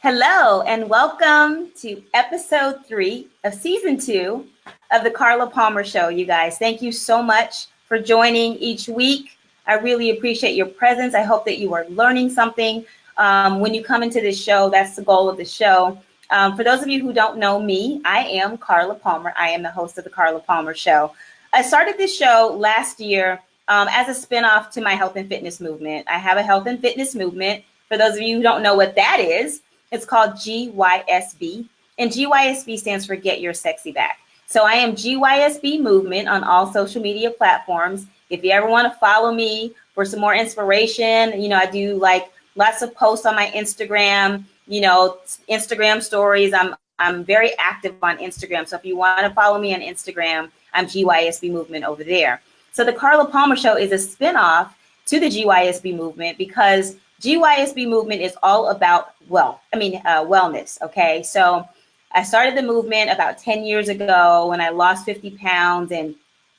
Hello, and welcome to episode 3 of season 2 of the Carla Palmer Show, you guys. Thank you so much for joining each week. I really appreciate your presence. I hope that you are learning something when you come into this show. That's the goal of the show. For those of you who don't know me, I am Carla Palmer. I am the host of the Carla Palmer Show. I started this show last year as a spinoff to my health and fitness movement. I have a health and fitness movement. For those of you who don't know what that is, it's called GYSB, and GYSB stands for Get Your Sexy Back. So I am GYSB Movement on all social media platforms. If you ever want to follow me for some more inspiration, I do like lots of posts on my Instagram, Instagram stories. I'm very active on Instagram. So if you want to follow me on Instagram, I'm GYSB Movement over there. So the Carla Palmer Show is a spinoff to the GYSB Movement because GYSB Movement is all about wellness. Okay. So I started the movement about 10 years ago when I lost 50 pounds, and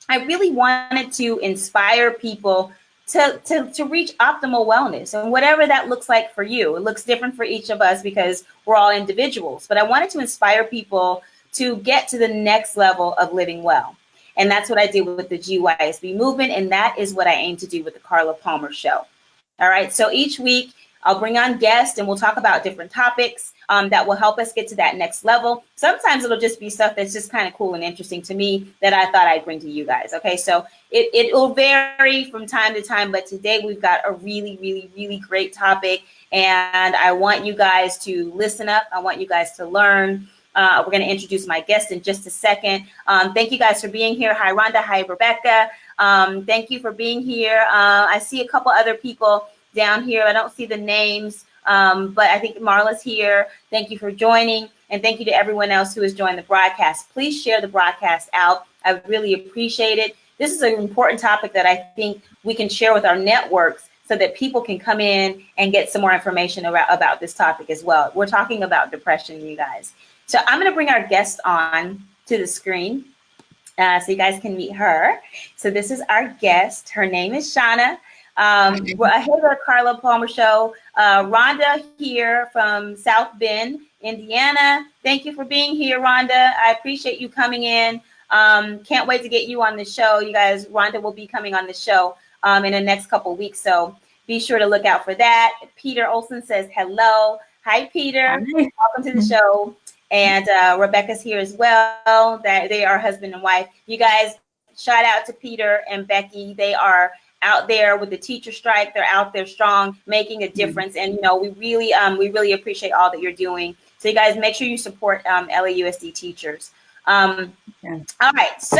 I really wanted to inspire people to reach optimal wellness, and whatever that looks like for you. It looks different for each of us because we're all individuals, but I wanted to inspire people to get to the next level of living well. And that's what I did with the GYSB Movement. And that is what I aim to do with the Carla Palmer Show. All right. So each week I'll bring on guests and we'll talk about different topics that will help us get to that next level. Sometimes it'll just be stuff that's just kind of cool and interesting to me that I thought I'd bring to you guys. Okay. So it will vary from time to time, but today we've got a really, really, really great topic, and I want you guys to listen up. I want you guys to learn. We're going to introduce my guest in just a second. Thank you guys for being here. Hi, Rhonda. Hi, Rebecca. Thank you for being here. I see a couple other people down here. I don't see the names, but I think Marla's here. Thank you for joining. And thank you to everyone else who has joined the broadcast. Please share the broadcast out. I really appreciate it. This is an important topic that I think we can share with our networks so that people can come in and get some more information about this topic as well. We're talking about depression, you guys. So I'm going to bring our guest on to the screen so you guys can meet her. So this is our guest. Her name is Shauna. We're ahead of the Carla Palmer Show. Rhonda here from South Bend, Indiana. Thank you for being here, Rhonda. I appreciate you coming in. Can't wait to get you on the show. You guys, Rhonda will be coming on the show in the next couple of weeks. So be sure to look out for that. Peter Olson says hello. Hi, Peter. Hi. Welcome to the show. And Rebecca's here as well. That they are husband and wife. You guys, shout out to Peter and Becky. They are out there with the teacher strike. They're out there strong, making a difference. And we really appreciate all that you're doing. So you guys, make sure you support LAUSD teachers. All right. So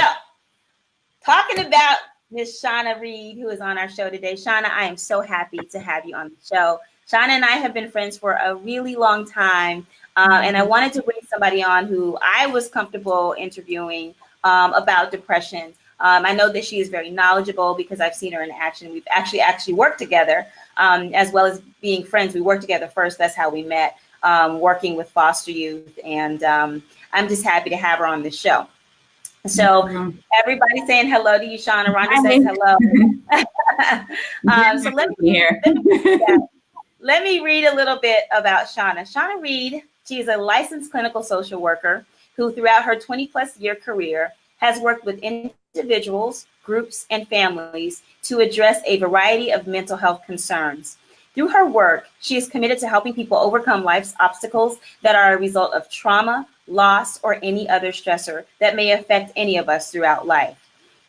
talking about Miss Shauna Reed, who is on our show today. Shauna, I am so happy to have you on the show. Shauna and I have been friends for a really long time. And I wanted to bring somebody on who I was comfortable interviewing about depression. I know that she is very knowledgeable because I've seen her in action. We've actually worked together as well as being friends. We worked together first. That's how we met, working with foster youth. And I'm just happy to have her on the show. So everybody saying hello to you, Shauna. Rhonda says hello. So let me read a little bit about Shauna. Shauna Reed, she is a licensed clinical social worker who throughout her 20-plus year career has worked with individuals, groups, and families to address a variety of mental health concerns. Through her work, she is committed to helping people overcome life's obstacles that are a result of trauma, loss, or any other stressor that may affect any of us throughout life.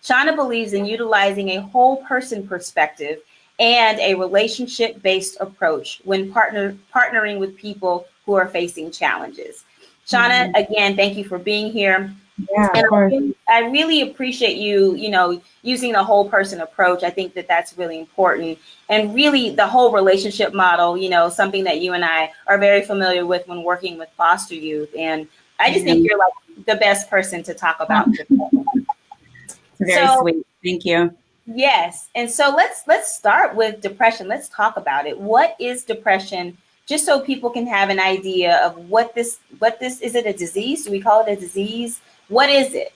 Shauna believes in utilizing a whole person perspective and a relationship-based approach when partnering with people who are facing challenges. Shauna, again, thank you for being here. Yeah, and I really appreciate you, using the whole person approach. I think that that's really important. And really the whole relationship model, something that you and I are very familiar with when working with foster youth. And I just think you're like the best person to talk about. Very sweet. Thank you. Yes. And so let's start with depression. Let's talk about it. What is depression? Just so people can have an idea of what this, is it a disease? Do we call it a disease? What is it?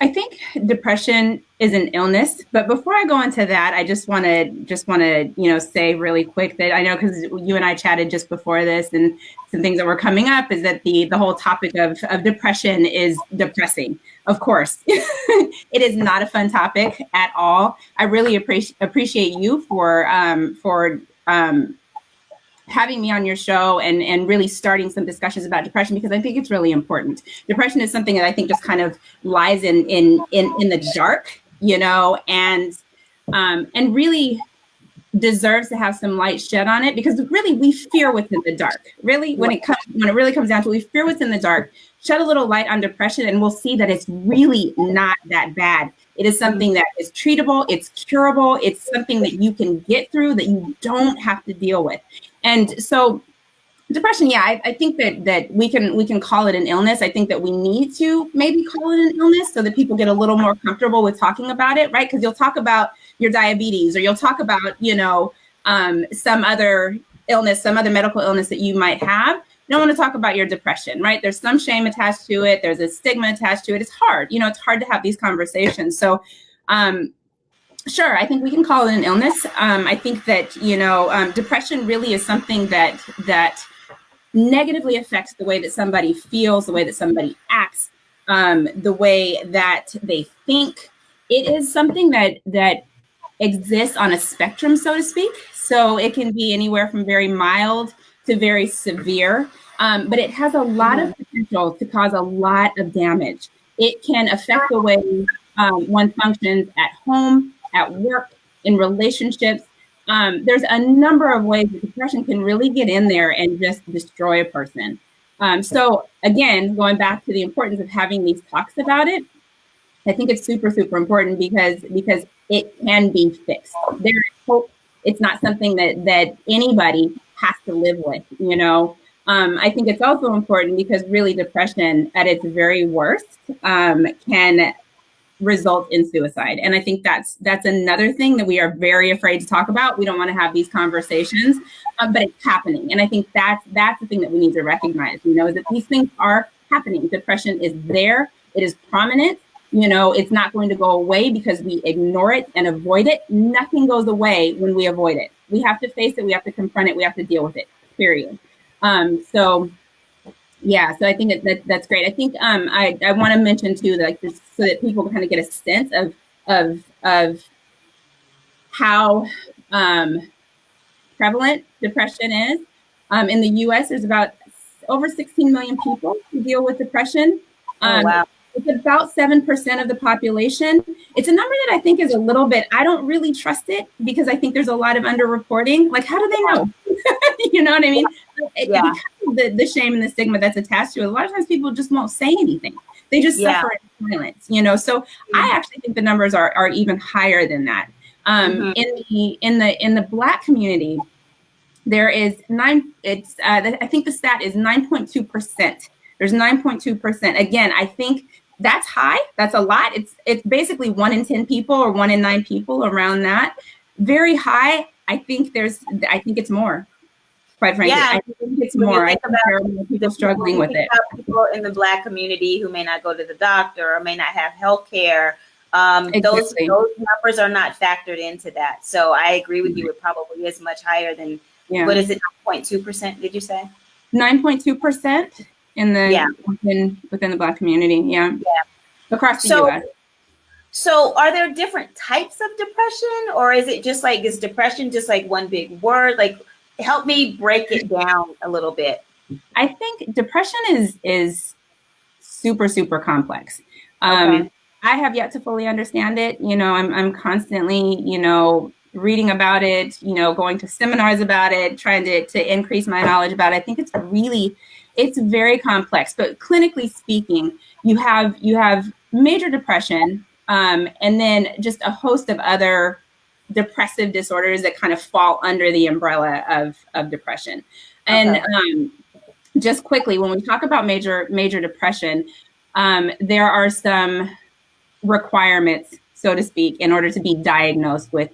I think depression is an illness, but before I go into that, I just want to say really quick that I know, because you and I chatted just before this, and some things that were coming up is that the whole topic of depression is depressing. Of course, it is not a fun topic at all. I really appreciate you for having me on your show and really starting some discussions about depression, because I think it's really important. Depression is something that I think just kind of lies in the dark, and really deserves to have some light shed on it, because really we fear what's in the dark. Really, when it really comes down to it, we fear what's in the dark. Shed a little light on depression and we'll see that it's really not that bad. It is something that is treatable, it's curable, it's something that you can get through, that you don't have to deal with. And so depression, I think that we can call it an illness. I think that we need to maybe call it an illness so that people get a little more comfortable with talking about it, right? Because you'll talk about your diabetes, or you'll talk about, some other illness, some other medical illness that you might have. You don't want to talk about your depression, right? There's some shame attached to it. There's a stigma attached to it. It's hard, it's hard to have these conversations. So, sure, I think we can call it an illness. I think that, depression really is something that negatively affects the way that somebody feels, the way that somebody acts, the way that they think. It is something that exists on a spectrum, so to speak. So it can be anywhere from very mild to very severe, but it has a lot of potential to cause a lot of damage. It can affect the way one functions at home, at work, in relationships. There's a number of ways that depression can really get in there and just destroy a person. So again, going back to the importance of having these talks about it, I think it's super, super important because it can be fixed. There is hope. It's not something that anybody has to live with, I think it's also important because really depression at its very worst can result in suicide. And I think that's another thing that we are very afraid to talk about. We don't want to have these conversations, but it's happening. And I think that's the thing that we need to recognize, is that these things are happening. Depression is there. It is prominent. It's not going to go away because we ignore it and avoid it. Nothing goes away when we avoid it. We have to face it. We have to confront it. We have to deal with it, period. So I think that's great. I think I want to mention too, that so that people kind of get a sense of how prevalent depression is. In the U.S., there's about over 16 million people who deal with depression. Oh, wow. It's about 7% of the population. It's a number that I think is a little bit, I don't really trust it because I think there's a lot of underreporting. Like, how do they know? You know what I mean? Yeah. The shame and the stigma that's attached to it. A lot of times people just won't say anything. They just suffer in silence, So I actually think the numbers are even higher than that. In the Black community, there is I think the stat is 9.2%. There's 9.2%. Again, I think that's high. That's a lot. It's basically 1 in 10 people or 1 in 9 people, around that. Very high. I think it's more. Quite frankly, Yeah, I think it's more. I think there are more people struggling with it. People in the Black community who may not go to the doctor or may not have health care. Those numbers are not factored into that. So I agree with you. It probably is much higher than, what is it, 9.2%, did you say? 9.2% within the Black community, across the U.S. So are there different types of depression, or is it just is depression just like one big word? Like, help me break it down a little bit. I think depression is super, super complex. Okay. I have yet to fully understand it. I'm constantly, reading about it, going to seminars about it, trying to increase my knowledge about it. I think it's very complex, but clinically speaking, you have major depression, and then just a host of other depressive disorders that kind of fall under the umbrella of depression. And just quickly, when we talk about major depression, there are some requirements, so to speak, in order to be diagnosed with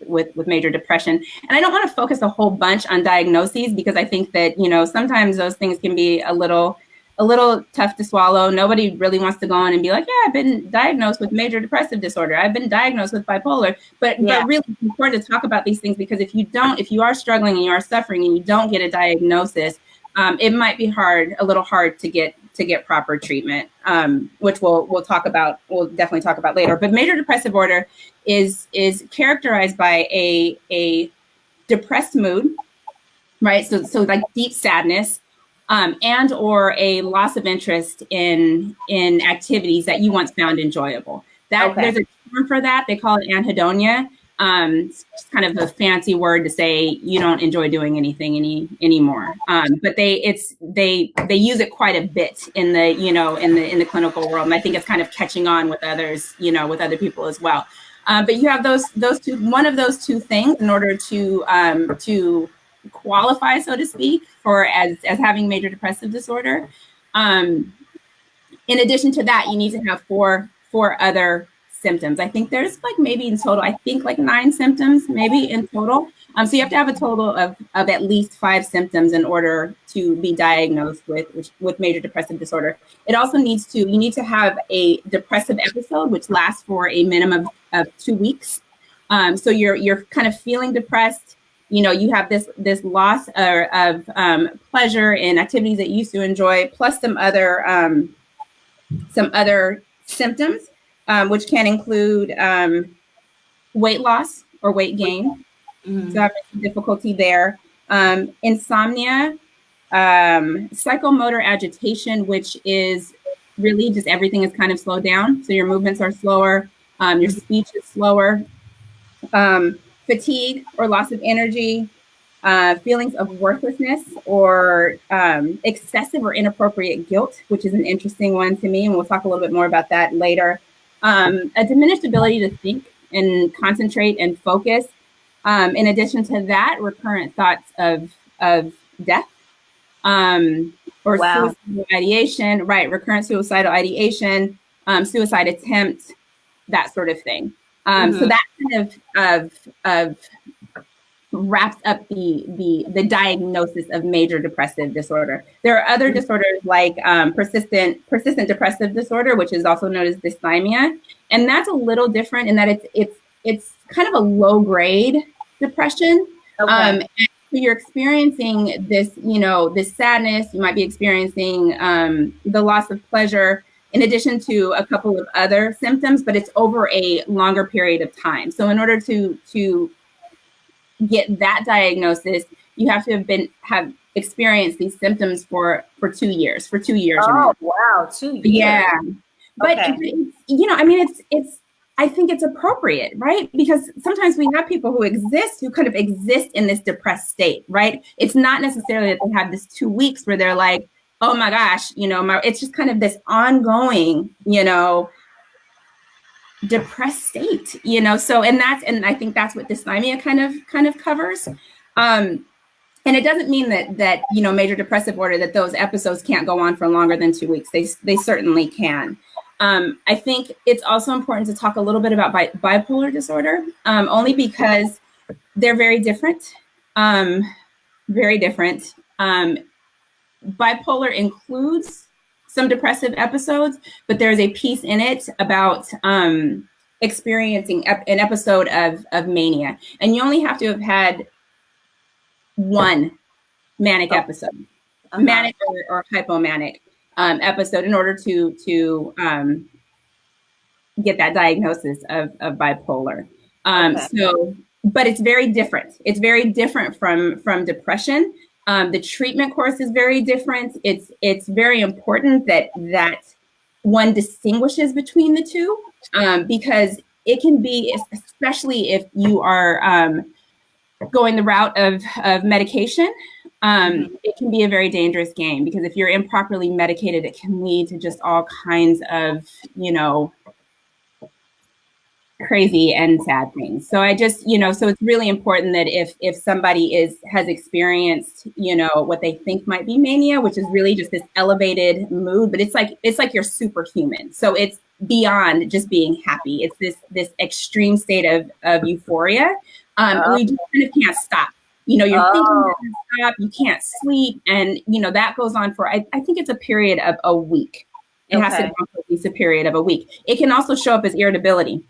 major depression. And I don't want to focus a whole bunch on diagnoses because I think that, sometimes those things can be a little a little tough to swallow. Nobody really wants to go on and be like, yeah, I've been diagnosed with major depressive disorder. I've been diagnosed with bipolar. But really it's important to talk about these things, because if you are struggling and you are suffering and you don't get a diagnosis, it might be a little hard to get proper treatment, which we'll definitely talk about later. But major depressive disorder is characterized by a depressed mood, right? So like deep sadness, and or a loss of interest in activities that you once found enjoyable. There's a term for that. They call it anhedonia. It's kind of a fancy word to say you don't enjoy doing anything anymore. But they use it quite a bit in the clinical world, and I think it's kind of catching on with others, with other people as well. But you have those two, one of those two things in order to qualify, so to speak, for as having major depressive disorder. In addition to that, you need to have four other symptoms. I think there's maybe in total, 9 symptoms maybe in total. So you have to have a total of at least 5 symptoms in order to be diagnosed with major depressive disorder. It also you need to have a depressive episode, which lasts for a minimum of 2 weeks. So you're kind of feeling depressed. You have this loss of pleasure in activities that you used to enjoy, plus some other symptoms, which can include weight loss or weight gain. Mm-hmm. So having some difficulty there. Insomnia, psychomotor agitation, which is really just everything is kind of slowed down. So your movements are slower, your speech is slower. Fatigue or loss of energy, feelings of worthlessness or excessive or inappropriate guilt, which is an interesting one to me, and we'll talk a little bit more about that later. A diminished ability to think and concentrate and focus. In addition to that, recurrent thoughts of death or suicidal ideation, right? Recurrent suicidal ideation, suicide attempt, that sort of thing. So that kind of wraps up the diagnosis of major depressive disorder. There are other disorders like persistent depressive disorder, which is also known as dysthymia, and that's a little different in that it's kind of a low grade depression. Okay. And so you're experiencing this, this sadness. You might be experiencing the loss of pleasure, in addition to a couple of other symptoms, but it's over a longer period of time. So in order to get that diagnosis, you have to have experienced these symptoms for 2 years. For 2 years. Oh, wow, 2 years. Yeah, but it's I think it's appropriate, right? Because sometimes we have people who kind of exist in this depressed state, right? It's not necessarily that they have this 2 weeks where they're like, oh my gosh, it's just kind of this ongoing, depressed state, so, and I think that's what dysthymia kind of covers. And it doesn't mean that, major depressive disorder, that those episodes can't go on for longer than 2 weeks. They certainly can. I think it's also important to talk a little bit about bipolar disorder, only because they're very different, very different. Bipolar includes some depressive episodes, but there's a piece in it about experiencing an episode of mania. And you only have to have had one manic episode, manic or hypomanic episode in order to get that diagnosis of bipolar. So, but it's very different. It's very different from depression. The treatment course is very different. It's very important that one distinguishes between the two, because it can be, especially if you are going the route of medication, it can be a very dangerous game, because if you're improperly medicated, it can lead to just all kinds of, crazy and sad things. So I just, so it's really important that if somebody has experienced, what they think might be mania, which is really just this elevated mood, but it's like you're superhuman. So it's beyond just being happy. It's this extreme state of euphoria. We just kind of can't stop You're thinking Oh, nonstop, you can't sleep, and that goes on for I think it's a period of a week. It has to go okay. on for at least a period of a week. It can also show up as irritability,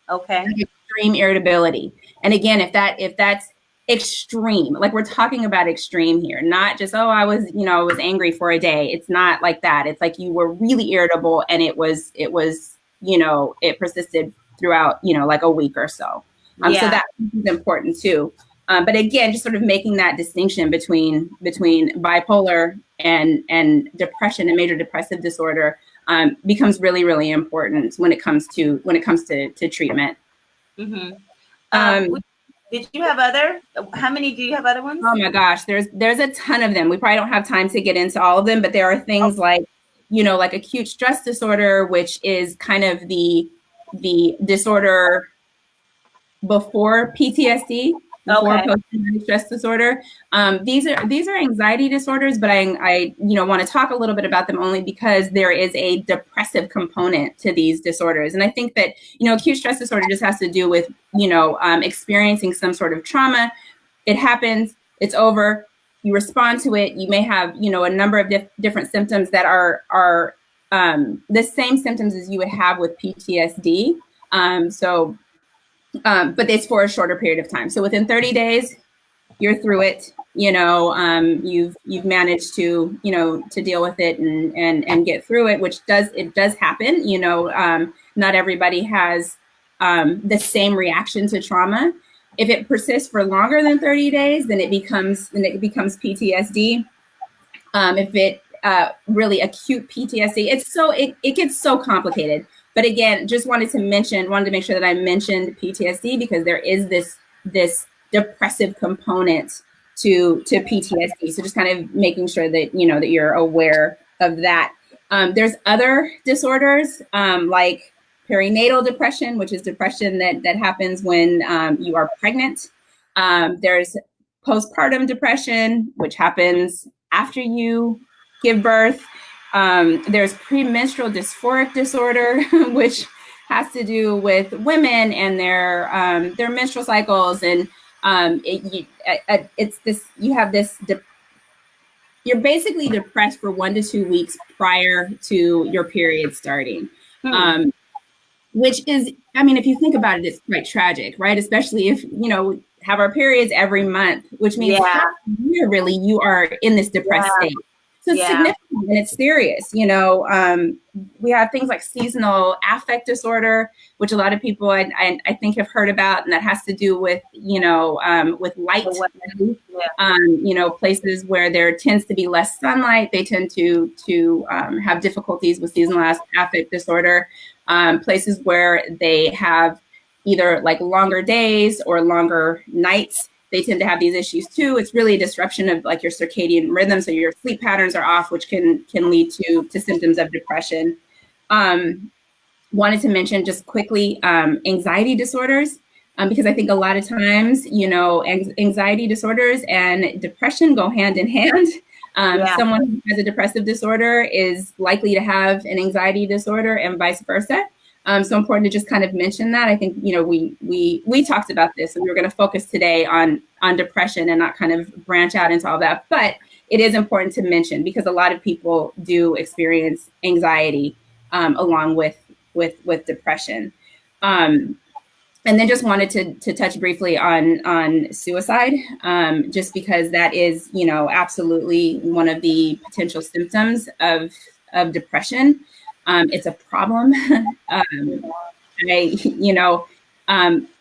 Okay. like extreme irritability. And again, if that's extreme, like we're talking about extreme here, not just I was angry for a day. It's not like that. It's like you were really irritable, and it persisted throughout like a week or so. So Yeah. that is important too. But again, just sort of making that distinction between bipolar and depression and major depressive disorder becomes really, really important when it comes to treatment. Mm-hmm. Um, Did you have other? How many do you have other ones? oh my gosh, there's a ton of them. We probably don't have time to get into all of them, but there are things like like acute stress disorder, which is kind of the disorder before PTSD, before Okay. post-traumatic stress disorder. These are anxiety disorders, but I want to talk a little bit about them only because there is a depressive component to these disorders, and I think that acute stress disorder just has to do with experiencing some sort of trauma. It happens, it's over, you respond to it. You may have a number of different symptoms that are the same symptoms as you would have with PTSD. But it's for a shorter period of time. So within 30 days, you're through it. You've managed to to deal with it and get through it, which does happen. Not everybody has the same reaction to trauma. If it persists for longer than 30 days, then it becomes PTSD. If it really acute PTSD, it gets so complicated. But again, just wanted to make sure that I mentioned PTSD because there is this depressive component to PTSD. So just kind of making sure that that you're aware of that. There's other disorders like perinatal depression, which is depression that happens when you are pregnant. There's postpartum depression, which happens after you give birth. There's premenstrual dysphoric disorder, which has to do with women and their menstrual cycles, and it's this. You have this. You're basically depressed for 1 to 2 weeks prior to your period starting, which is, I mean, if you think about it, it's quite tragic, right? Especially if have our periods every month, which means half the year really you are in this depressed state. So it's significant and it's serious. We have things like seasonal affect disorder, which a lot of people I think have heard about, and that has to do with with light. Places where there tends to be less sunlight, they tend to have difficulties with seasonal affect disorder. Places where they have either like longer days or longer nights, they tend to have these issues too. It's really a disruption of like your circadian rhythm. So your sleep patterns are off, which can lead to symptoms of depression. Wanted to mention just quickly anxiety disorders, because I think a lot of times, anxiety disorders and depression go hand in hand. Someone who has a depressive disorder is likely to have an anxiety disorder and vice versa. So important to just kind of mention that. I think, we talked about this, and we were going to focus today on depression and not kind of branch out into all that. But it is important to mention because a lot of people do experience anxiety along with depression. And then just wanted to touch briefly on suicide, just because that is, absolutely one of the potential symptoms of depression. It's a problem.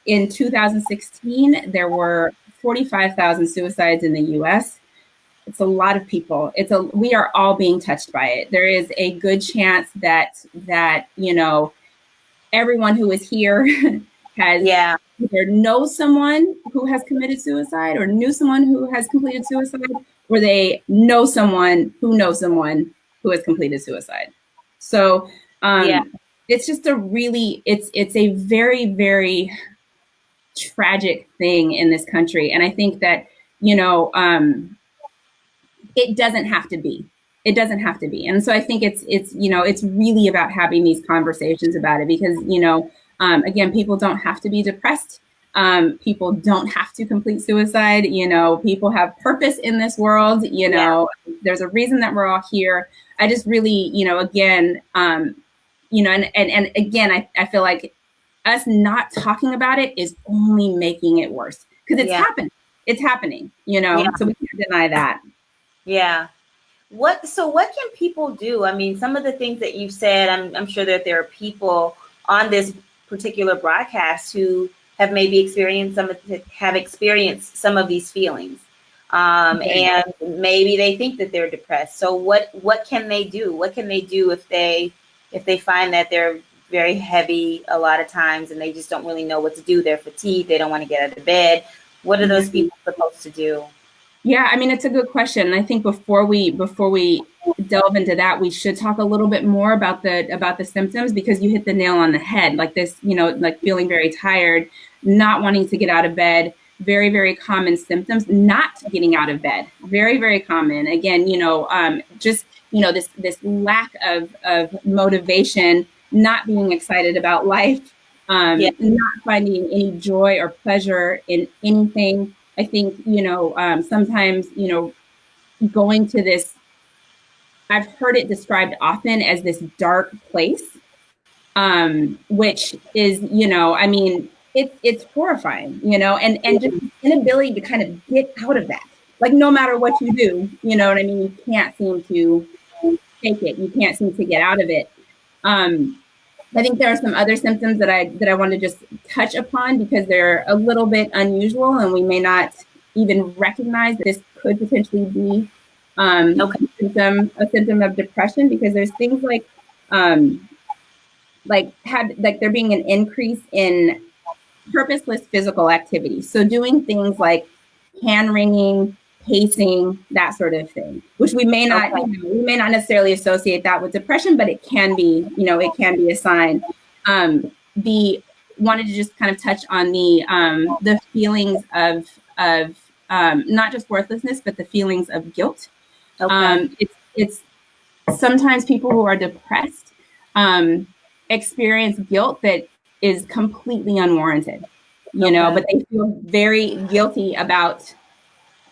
In 2016, there were 45,000 suicides in the U.S. It's a lot of people. We are all being touched by it. There is a good chance that everyone who is here has either knows someone who has committed suicide or knew someone who has completed suicide, or they know someone who has completed suicide. So it's just it's a very, very tragic thing in this country. And I think that, it doesn't have to be. It doesn't have to be. And so I think it's really about having these conversations about it because, again, people don't have to be depressed. People don't have to complete suicide. People have purpose in this world. There's a reason that we're all here. I just really, again, and again, I feel like us not talking about it is only making it worse because it's happening. It's happening, so we can't deny that. Yeah. What can people do? I mean, some of the things that you've said, I'm sure that there are people on this particular broadcast who have maybe experienced some of these feelings. And maybe they think that they're depressed. So what can they do? What can they do if they find that they're very heavy a lot of times and they just don't really know what to do? They're fatigued. They don't want to get out of bed. What are those people supposed to do? Yeah, I mean, it's a good question. I think before we delve into that, we should talk a little bit more about the symptoms, because you hit the nail on the head. Like this, like feeling very tired, not wanting to get out of bed, very, very common symptoms. Not getting out of bed, very, very common. Again, just this lack of motivation, not being excited about life, not finding any joy or pleasure in anything. I think, sometimes, going to this, I've heard it described often as this dark place, which is, it's horrifying, and just inability to kind of get out of that. Like, no matter what you do, you know what I mean? You can't seem to take it. You can't seem to get out of it. I think there are some other symptoms that I want to just touch upon because they're a little bit unusual and we may not even recognize that this could potentially be a symptom of depression, because there's things like there being an increase in purposeless physical activity. So doing things like hand wringing, pacing, that sort of thing, which we may not, we may not necessarily associate that with depression, but it can be, it can be a sign. Wanted to just kind of touch on the feelings of not just worthlessness, but the feelings of guilt. It's sometimes people who are depressed experience guilt that is completely unwarranted, but they feel very guilty about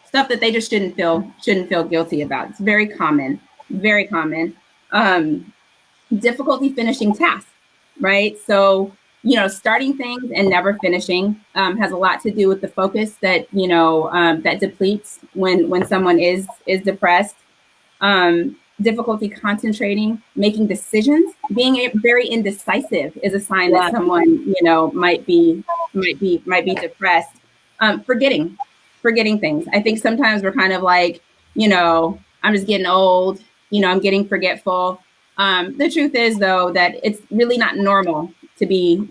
stuff that they just shouldn't feel guilty about. It's very common, very common. Difficulty finishing tasks, right? So, starting things and never finishing has a lot to do with the focus that, that depletes when someone is depressed. Difficulty concentrating, making decisions, being very indecisive is a sign that someone, might be depressed. Forgetting things. I think sometimes we're kind of like, I'm just getting old, I'm getting forgetful. The truth is, though, that it's really not normal to be,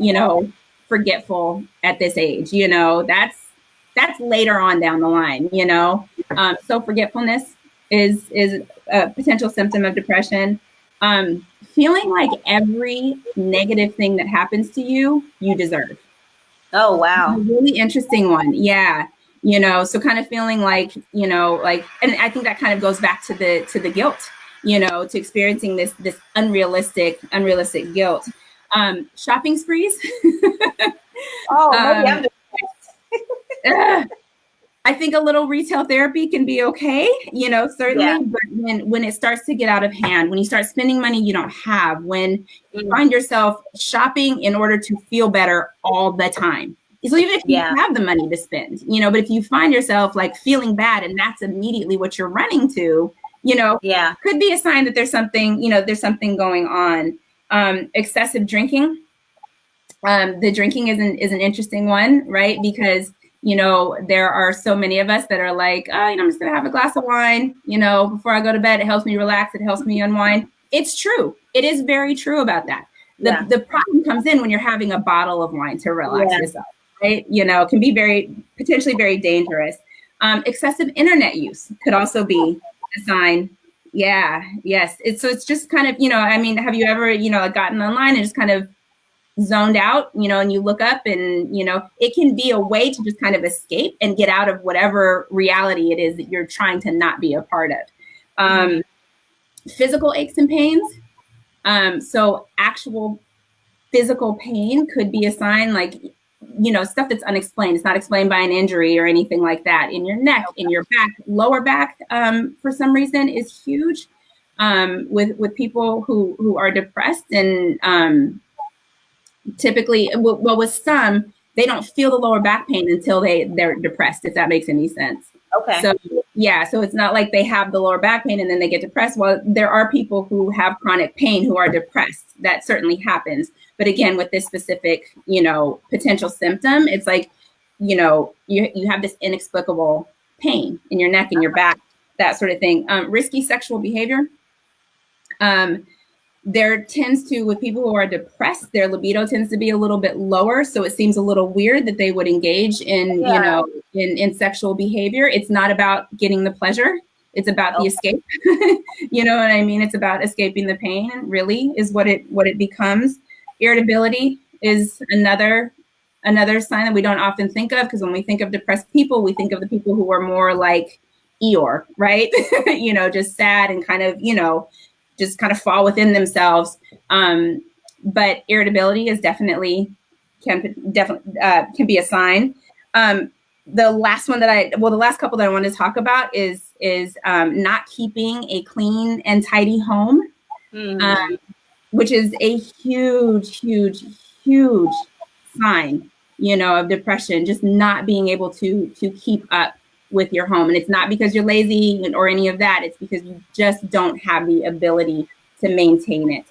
forgetful at this age. That's later on down the line, so forgetfulness is a potential symptom of depression. Feeling like every negative thing that happens to you, you deserve. Oh, wow. A really interesting one. Yeah. So kind of feeling like, and I think that kind of goes back to the guilt, to experiencing this unrealistic guilt. Shopping sprees. Maybe I'm depressed. I think a little retail therapy can be okay, certainly, but when it starts to get out of hand, when you start spending money you don't have, when you find yourself shopping in order to feel better all the time. So even if you have the money to spend, but if you find yourself like feeling bad and that's immediately what you're running to, could be a sign that there's something, there's something going on. Excessive drinking. The drinking is an interesting one, right? Because there are so many of us that are like, I'm just going to have a glass of wine, before I go to bed. It helps me relax. It helps me unwind. It's true. It is very true about that. The problem comes in when you're having a bottle of wine to relax yourself, right? It can be potentially very dangerous. Excessive internet use could also be a sign. Yeah. Yes. It's just kind of, have you ever, gotten online and just kind of zoned out, and you look up and, it can be a way to just kind of escape and get out of whatever reality it is that you're trying to not be a part of. Physical aches and pains. So actual physical pain could be a sign, like stuff that's unexplained. It's not explained by an injury or anything like that. In your neck, in your back, lower back, for some reason is huge with people who are depressed. And typically, well, with some, they don't feel the lower back pain until they're depressed, if that makes any sense. Okay. So so it's not like they have the lower back pain and then they get depressed. Well, there are people who have chronic pain who are depressed. That certainly happens. But again, with this specific, potential symptom, it's like, you have this inexplicable pain in your neck and your back, that sort of thing. Risky sexual behavior. There tends to, with people who are depressed, their libido tends to be a little bit lower. So it seems a little weird that they would engage in, in sexual behavior. It's not about getting the pleasure. It's about the escape. You know what I mean? It's about escaping the pain, really, is what it becomes. Irritability is another sign that we don't often think of, because when we think of depressed people, we think of the people who are more like Eeyore, right? Just sad and kind of, just kind of fall within themselves. But irritability is definitely can be a sign. The last one the last couple that I wanted to talk about is not keeping a clean and tidy home, which is a huge, huge, huge sign, of depression. Just not being able to keep up with your home. And it's not because you're lazy or any of that. It's because you just don't have the ability to maintain it.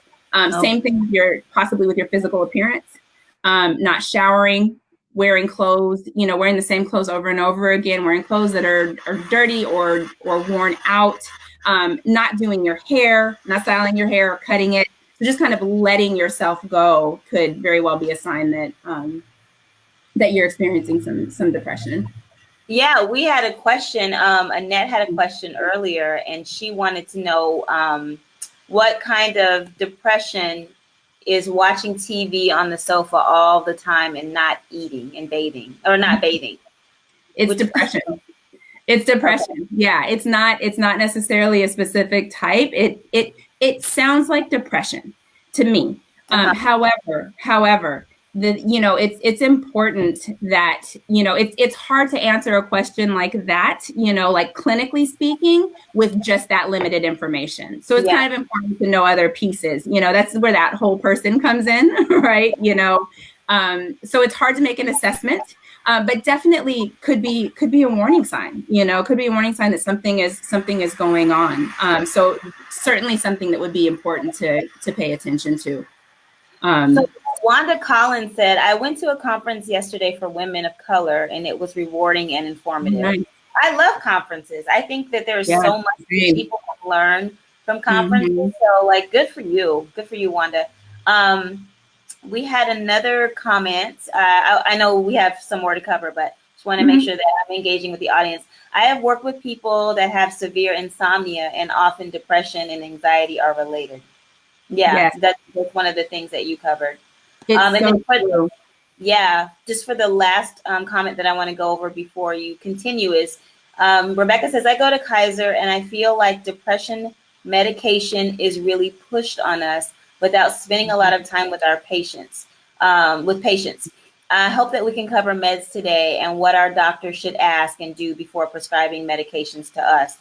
Same thing possibly with your physical appearance, not showering, wearing clothes, wearing the same clothes over and over again, wearing clothes that are dirty or worn out, not doing your hair, not styling your hair or cutting it. So just kind of letting yourself go could very well be a sign that that you're experiencing some depression. Yeah, we had a question. Annette had a question earlier, and she wanted to know what kind of depression is watching TV on the sofa all the time and not eating and bathing, or not bathing. It's depression. It's depression. Okay. Yeah, it's not necessarily a specific type. It sounds like depression to me. However, it's important that, it's hard to answer a question like that, like clinically speaking, with just that limited information. So it's kind of important to know other pieces, that's where that whole person comes in, right? So it's hard to make an assessment, but definitely could be a warning sign, could be a warning sign that something is going on. So certainly something that would be important to pay attention to. So Wanda Collins said, I went to a conference yesterday for women of color, and it was rewarding and informative. Nice. I love conferences. I think that there's so much that people can learn from conferences. Mm-hmm. So good for you. Good for you, Wanda. We had another comment. I know we have some more to cover, but just want to make sure that I'm engaging with the audience. I have worked with people that have severe insomnia, and often depression and anxiety are related. That's one of the things that you covered. Just for the last comment that I want to go over before you continue is, Rebecca says, I go to Kaiser and I feel like depression medication is really pushed on us without spending a lot of time with our patients, I hope that we can cover meds today and what our doctor should ask and do before prescribing medications to us.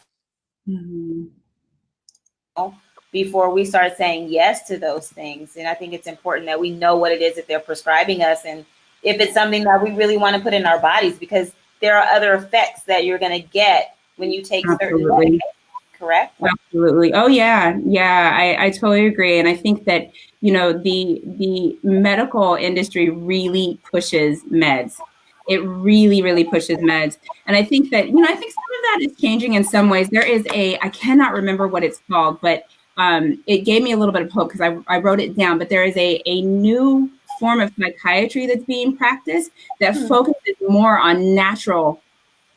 Before we start saying yes to those things. And I think it's important that we know what it is that they're prescribing us, and if it's something that we really want to put in our bodies, because there are other effects that you're going to get when you take certain medications, correct? Absolutely. Oh yeah. I totally agree. And I think that, the medical industry really pushes meds. It really, really pushes meds. And I think that, I think some of that is changing in some ways. There is I cannot remember what it's called, but it gave me a little bit of hope because I wrote it down, but there is a new form of psychiatry that's being practiced that focuses more on natural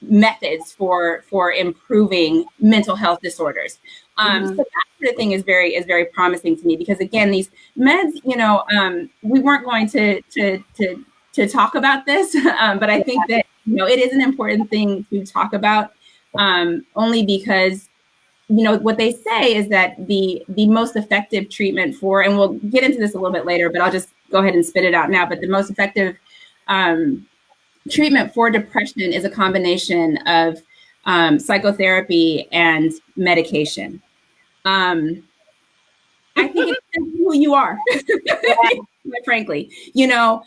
methods for improving mental health disorders. So that sort of thing is very promising to me, because again, these meds, we weren't going to talk about this, but I think that, it is an important thing to talk about, only because what they say is that the most effective treatment for, and we'll get into this a little bit later, but I'll just go ahead and spit it out now. But the most effective treatment for depression is a combination of psychotherapy and medication. I think it depends on who you are, quite frankly. No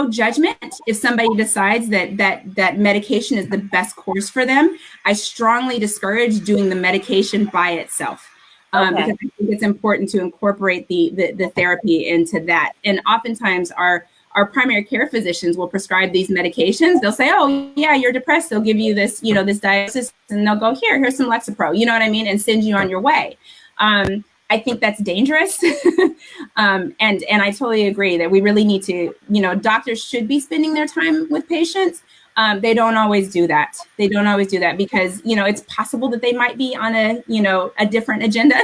judgment if somebody decides that medication is the best course for them. I strongly discourage doing the medication by itself. Because I think it's important to incorporate the therapy into that. And oftentimes our primary care physicians will prescribe these medications. They'll say, oh yeah, you're depressed. They'll give you this, this diagnosis, and they'll go, here's some Lexapro, you know what I mean? And send you on your way. I think that's dangerous. And I totally agree that we really need to, doctors should be spending their time with patients. They don't always do that. Because, it's possible that they might be on a different agenda.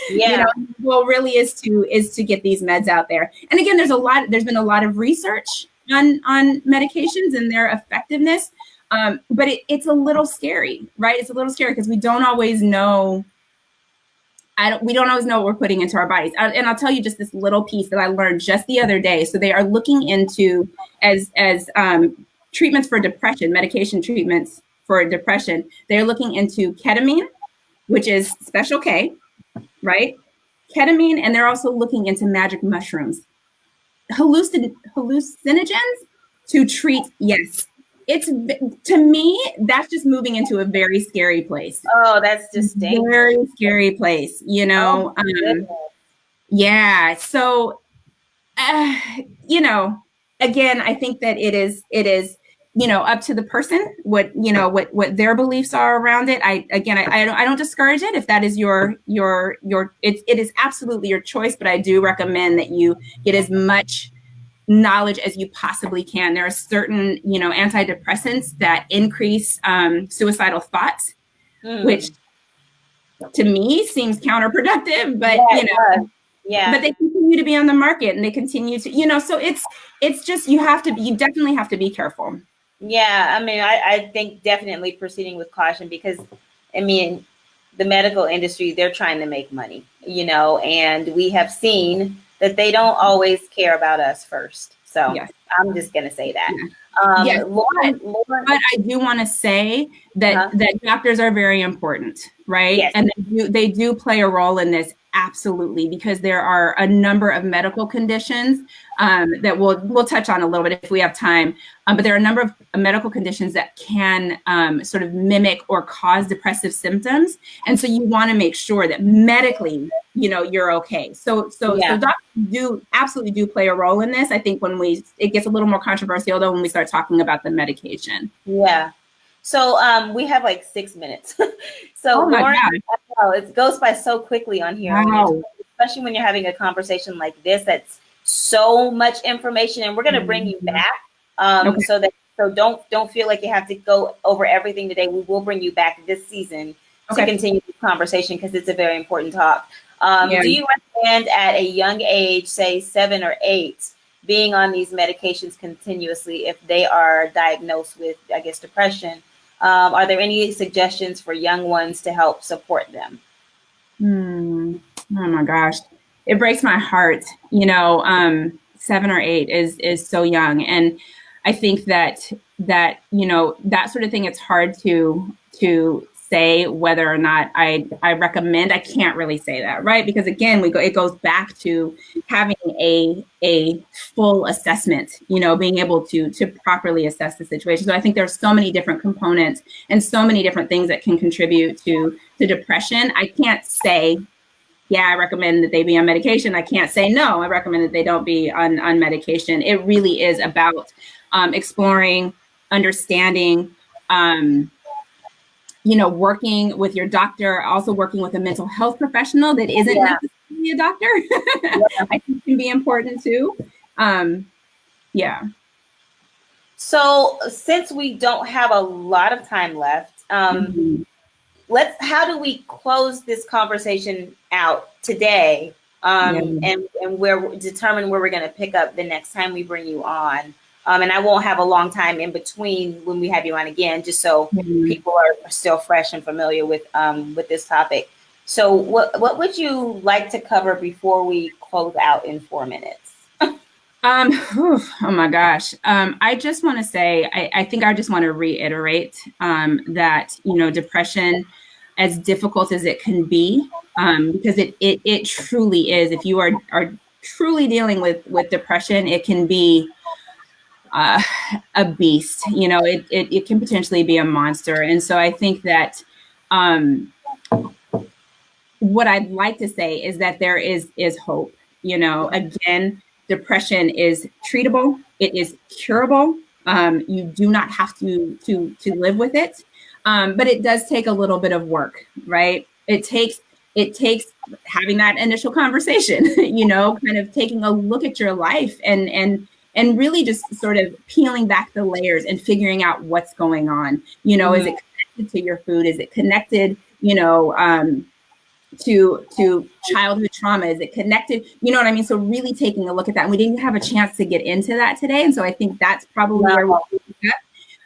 Yeah. Well, really is to get these meds out there. And again, there's been a lot of research on medications and their effectiveness. But it's a little scary, right? It's a little scary because we don't always know. We don't always know what we're putting into our bodies. And I'll tell you just this little piece that I learned just the other day. So they are looking into as treatments for depression, medication treatments for depression. They're looking into ketamine, which is Special K, right? Ketamine, and they're also looking into magic mushrooms, hallucinogens to treat. Yes, it's, to me, that's just moving into a very scary place. Oh, that's just dangerous. Very scary place, yeah. So, again, I think that it is, up to the person what their beliefs are around it. I don't discourage it if that is it is absolutely your choice, but I do recommend that you get as much knowledge as you possibly can. There are certain, antidepressants that increase suicidal thoughts, which to me seems counterproductive, but but they continue to be on the market and they continue to, so it's just, you definitely have to be careful. Yeah. I mean, I think definitely proceeding with caution because, the medical industry, they're trying to make money, and we have seen that they don't always care about us first. So yes. I'm just going to say that. Yes. Lauren, but I do want to say that that doctors are very important, right? Yes. And they do play a role in this, absolutely, because there are a number of medical conditions that we'll touch on a little bit if we have time. But there are a number of medical conditions that can sort of mimic or cause depressive symptoms, and so you want to make sure that medically, you're okay. So doctors absolutely do play a role in this. I think it gets a little more controversial though when we start talking about the medication. Yeah. So we have like 6 minutes. So oh my Lauren, God. It goes by so quickly on here, wow. Especially when you're having a conversation like this. That's so much information, and we're going to bring you back. Okay. So don't feel like you have to go over everything today. We will bring you back this season to continue the conversation because it's a very important talk. Do you recommend at a young age, say 7 or 8, being on these medications continuously if they are diagnosed with, I guess, depression? Are there any suggestions for young ones to help support them? Oh my gosh, it breaks my heart. 7 or 8 is so young, and I think that that sort of thing. It's hard to say whether or not I recommend. I can't really say that, right? Because again, it goes back to having a full assessment, being able to properly assess the situation. So I think there's so many different components and so many different things that can contribute to depression. I can't say, I recommend that they be on medication. I can't say, no, I recommend that they don't be on medication. It really is about exploring, understanding, working with your doctor, also working with a mental health professional that isn't necessarily a doctor. I think can be important too. So since we don't have a lot of time left, how do we close this conversation out today? And determine where we're going to pick up the next time we bring you on. And I won't have a long time in between when we have you on again, just so people are still fresh and familiar with this topic. So what would you like to cover before we close out in 4 minutes? Oh my gosh. I just want to say, I think I just want to reiterate that, depression, as difficult as it can be, because it truly is. If you are truly dealing with depression, it can be a beast. It can potentially be a monster. And so I think that what I'd like to say is that there is hope. Again, depression is treatable. It is curable. You do not have to live with it, but it does take a little bit of work, right? It takes having that initial conversation, kind of taking a look at your life and really just sort of peeling back the layers and figuring out what's going on. Is it connected to your food? Is it connected, to childhood trauma? Is it connected? You know what I mean? So really taking a look at that. And we didn't have a chance to get into that today. And so I think that's probably where we'll get.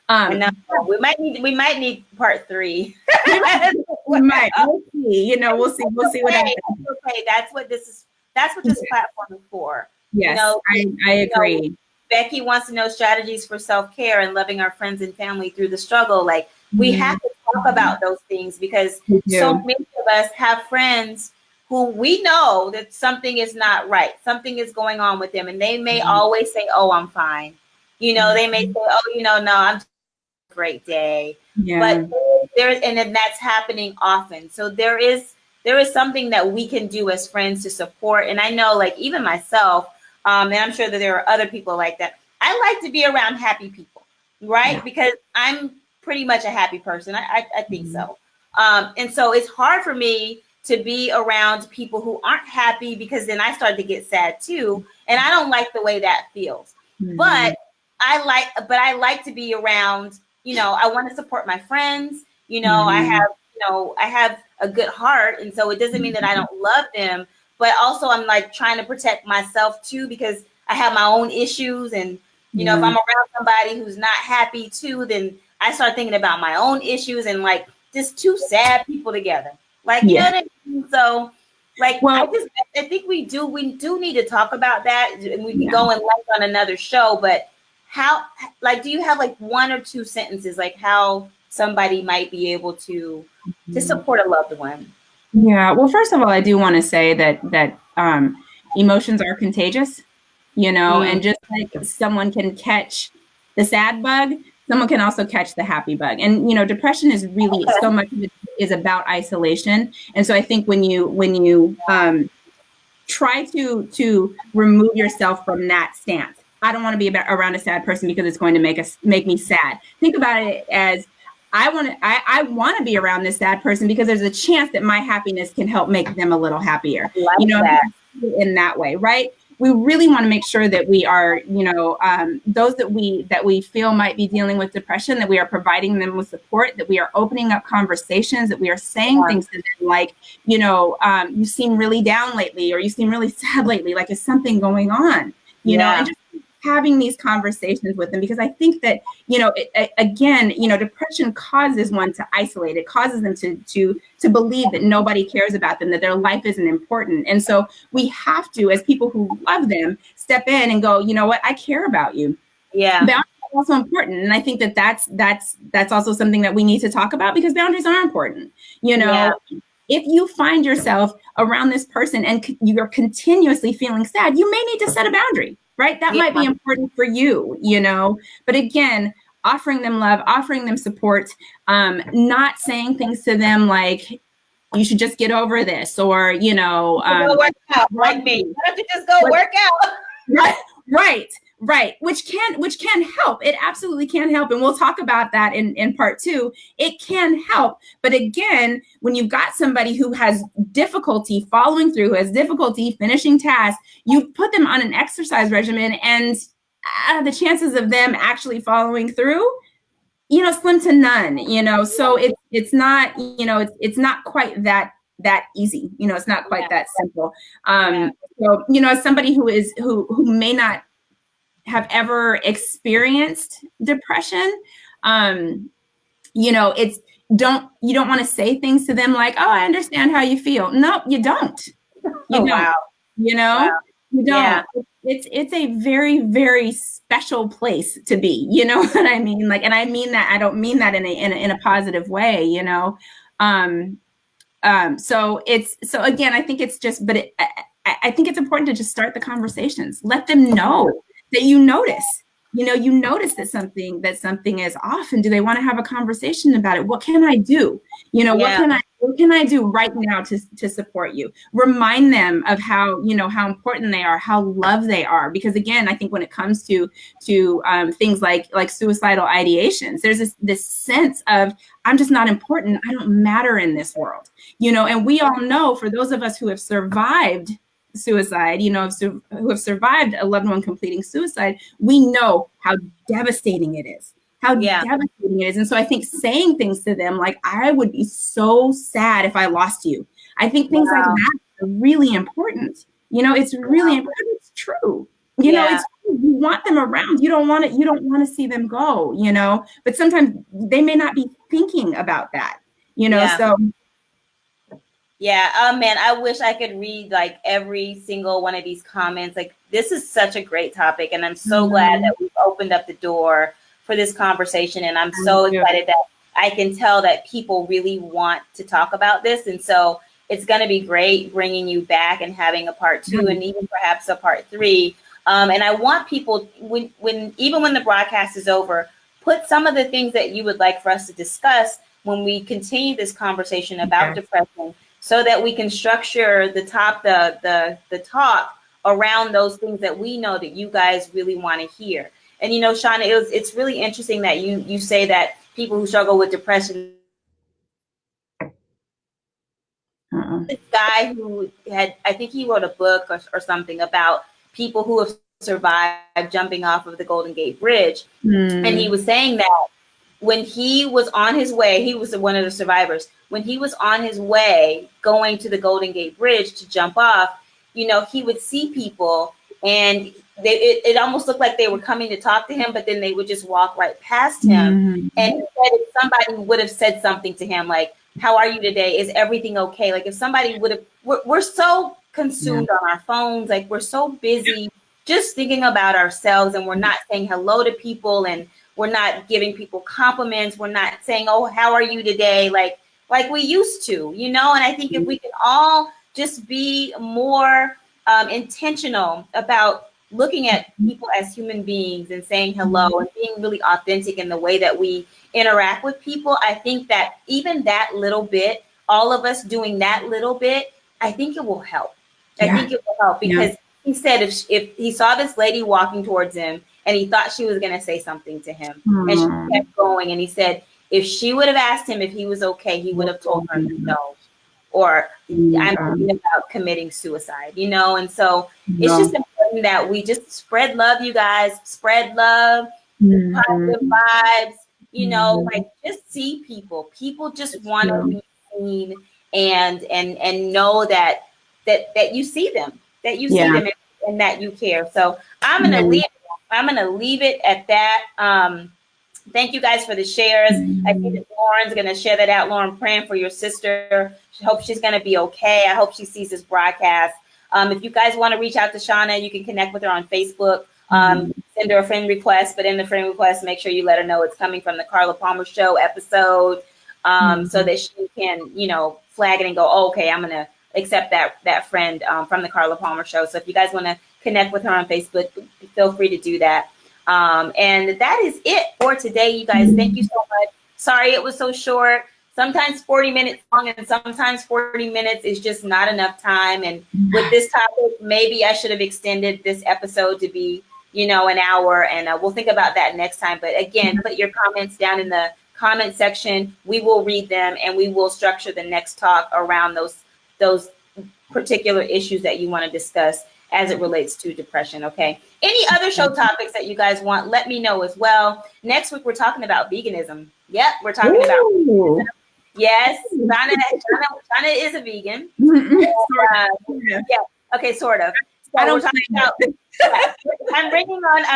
We might need part 3. We might. We'll see. We'll see what happens. Okay, that's what this platform is for. Yes, I agree. Becky wants to know strategies for self-care and loving our friends and family through the struggle. Like, we have to talk about those things, because so many of us have friends who we know that something is not right. Something is going on with them. And they may always say, oh, I'm fine. They may say, oh, no, I'm having a great day. Yeah. But then that's happening often. So there is something that we can do as friends to support. And I know, like, even myself, and I'm sure that there are other people like that. I like to be around happy people, right? Yeah. Because I'm pretty much a happy person. I think so. And so it's hard for me to be around people who aren't happy, because then I start to get sad too. And I don't like the way that feels. But I like to be around, I want to support my friends. I have a good heart. And so it doesn't mean that I don't love them, but also I'm like trying to protect myself too, because I have my own issues. And, if I'm around somebody who's not happy too, then I start thinking about my own issues, and like just two sad people together. Like, you know what I mean? So like, I think we do need to talk about that, and we can go and on another show, but how, like, do you have like 1 or 2 sentences, like how somebody might be able to support a loved one? Yeah. Well, first of all, I do want to say that emotions are contagious, and just like someone can catch the sad bug, someone can also catch the happy bug. And, depression is really so much of it is about isolation. And so I think when you try to remove yourself from that stance, I don't want to be around a sad person because it's going to make me sad. Think about it as I want to be around this sad person because there's a chance that my happiness can help make them a little happier. In that way, right? We really want to make sure that we are, those that we feel might be dealing with depression, that we are providing them with support, that we are opening up conversations, that we are saying things to them like, you seem really down lately, or you seem really sad lately, like is something going on, and just having these conversations with them, because I think that, depression causes one to isolate. It causes them to believe that nobody cares about them, that their life isn't important. And so we have to, as people who love them, step in and go, you know what, I care about you. Yeah. Boundaries are also important. And I think that that's also something that we need to talk about, because boundaries are important. If you find yourself around this person and you're continuously feeling sad, you may need to set a boundary. Right? That might be important for you, but again, offering them love, offering them support, not saying things to them like, you should just get over this, or, go work out like me. Why don't you just go work out? Right. Which can help. It absolutely can help. And we'll talk about that in part 2. It can help. But again, when you've got somebody who has difficulty following through, who has difficulty finishing tasks, you put them on an exercise regimen, and the chances of them actually following through, slim to none, so it's not, it's not quite that easy. It's not quite that simple. So, as somebody who may not have ever experienced depression, you don't want to say things to them like, oh, I understand how you feel. No, you don't. You don't. You don't. it's a very, very special place to be. You know what I mean? Like, and I mean that, I don't mean that in a positive way, you know? So again, I think it's just, but I think it's important to just start the conversations. Let them know that you notice that something is off, and do they want to have a conversation about it? What can I do? You know, what can I do right now to support you? Remind them of how important they are, how loved they are. Because again, I think when it comes to things like suicidal ideations, there's this sense of, I'm just not important. I don't matter in this world, you know. And we all know, for those of us who have survived suicide, you know, who have survived a loved one completing suicide, we know how devastating it is. Devastating it is. And so I think saying things to them like, I would be so sad if I lost you. I think things like that are really important. You know, it's really important. It's true. You know, it's, you want them around. You don't want to see them go, you know, but sometimes they may not be thinking about that, you know, so. Yeah. Oh man, I wish I could read like every single one of these comments. Like, this is such a great topic, and I'm so glad that we've opened up the door for this conversation. And I'm so excited that I can tell that people really want to talk about this. And so it's going to be great bringing you back and having a part 2 and even perhaps a part 3. And I want people, when the broadcast is over, put some of the things that you would like for us to discuss when we continue this conversation about depression, so that we can structure the talk around those things that we know that you guys really want to hear. And, you know, Shauna, it's really interesting that you say that people who struggle with depression, this guy who I think he wrote a book or something about people who have survived jumping off of the Golden Gate Bridge. And he was saying that when he was on his way, he was one of the survivors. When he was on his way going to the Golden Gate Bridge to jump off, you know, he would see people, and it almost looked like they were coming to talk to him, but then they would just walk right past him. And he said if somebody would have said something to him, like, how are you today? Is everything okay? Like, if somebody would have, we're so consumed on our phones, like we're so busy just thinking about ourselves, and we're not saying hello to people, and we're not giving people compliments. We're not saying, oh, how are you today? Like we used to, you know. And I think if we can all just be more intentional about looking at people as human beings and saying hello and being really authentic in the way that we interact with people, I think that even that little bit, all of us doing that little bit, I think it will help. I think it will help, because he said if he saw this lady walking towards him and he thought she was going to say something to him, and she kept going, and he said if she would have asked him if he was okay, he would have told her no, or I'm thinking about committing suicide, you know. And so it's just important that we just spread love, you guys, spread love, positive vibes, you know, like just see people just want to be seen and know that you see them, and that you care. So I'm going to leave it at that. Thank you guys for the shares. I think that Lauren's going to share that out. Lauren, praying for your sister. I hope she's going to be okay. I hope she sees this broadcast. If you guys want to reach out to Shauna, you can connect with her on Facebook. Send her a friend request, but in the friend request, make sure you let her know it's coming from the Carla Palmer Show episode, so that she can, you know, flag it and go, oh, okay, I'm going to accept that friend from the Carla Palmer Show. So if you guys want to connect with her on Facebook, feel free to do that. And that is it for today, you guys. Thank you so much. Sorry it was so short. Sometimes 40 minutes long, and sometimes 40 minutes is just not enough time. And with this topic, maybe I should have extended this episode to be, you know, an hour, and we'll think about that next time. But again, put your comments down in the comment section. We will read them, and we will structure the next talk around those particular issues that you want to discuss as it relates to depression. Okay. Any other show topics that you guys want, let me know as well. Next week, we're talking about veganism. Yep. We're talking about veganism. Yes. Shauna is a vegan. Yeah. Okay. Sort of. So we're talking about, I'm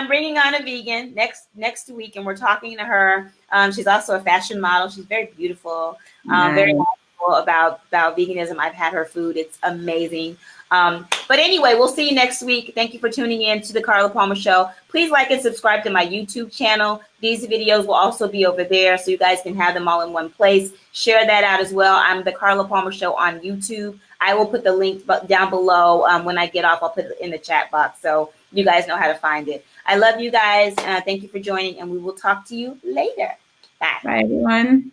bringing on a vegan next week, and we're talking to her. She's also a fashion model. She's very beautiful, very knowledgeable about veganism. I've had her food. It's amazing. But anyway, we'll see you next week. Thank you for tuning in to the Carla Palmer Show. Please like and subscribe to my YouTube channel. These videos will also be over there, so you guys can have them all in one place. Share that out as well. I'm the Carla Palmer Show on YouTube. I will put the link down below. When I get off, I'll put it in the chat box so you guys know how to find it. I love you guys. Thank you for joining, and we will talk to you later. Bye. Bye, everyone.